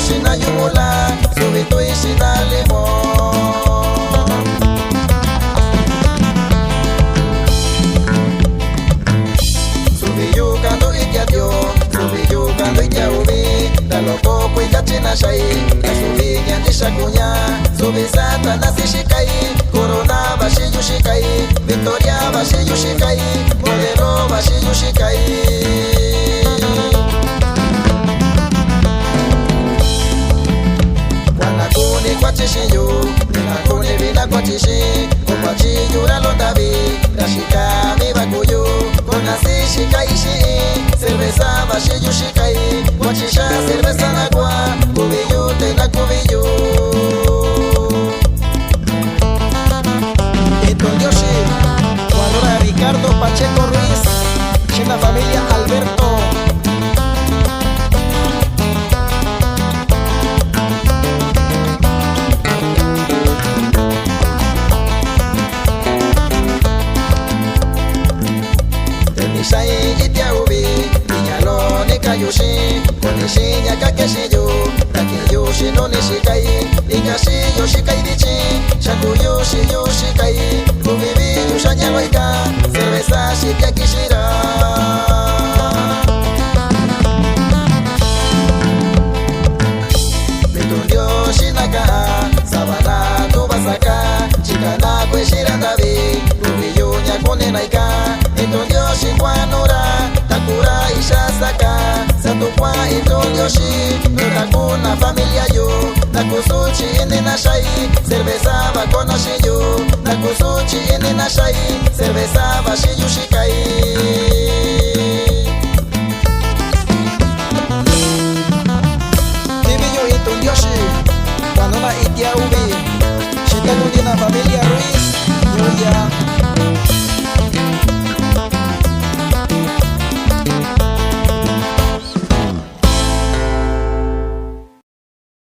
shina yumula subitu ishina limón. Subiyukando idiadio, subiyukando idiaubi, daloko kuikachina shai, subi nyandisha kunya, subi satana sishikai, corona bashi yushikai, Victoria bashi yushikai, modelo bashi yushikai. Wanakuni kwa chishiyu, ninakuni vina kwa chishi, kwa chiyura londabi, rashika mibakuyu, kona sishikai shi, cerveza bashi yushikai, kwa chisha cerveza nagua, kubiyu tena kubiyu. Yoshi, Juanora Ricardo Pacheco Ruiz, China familia Alberto. Tenishai itiaubi, niñalo ni kayushi, konishinya kakeshiyu, takeyushi no nishikai, ikashi yoshikai dichi, shakuyoshi yoshikai, kubibi yushanya waika, cerveza shikia kishira. Mitundio shinaka, sabana tubasaka, chikana kweshira ndabi, kubiyu nyakune naika, mitundio shikwanura, takura ishasaka, satukwa itundioshi, nutakuna familia yu, nakusuchi indi nashai, cerveza bakonoshiyu, nakusuchi indi nashai, cerveza bashi yushikai. Tibiyo itundioshi, Juanora itiaubi, Shitanundina familia Ruiz, Yuya.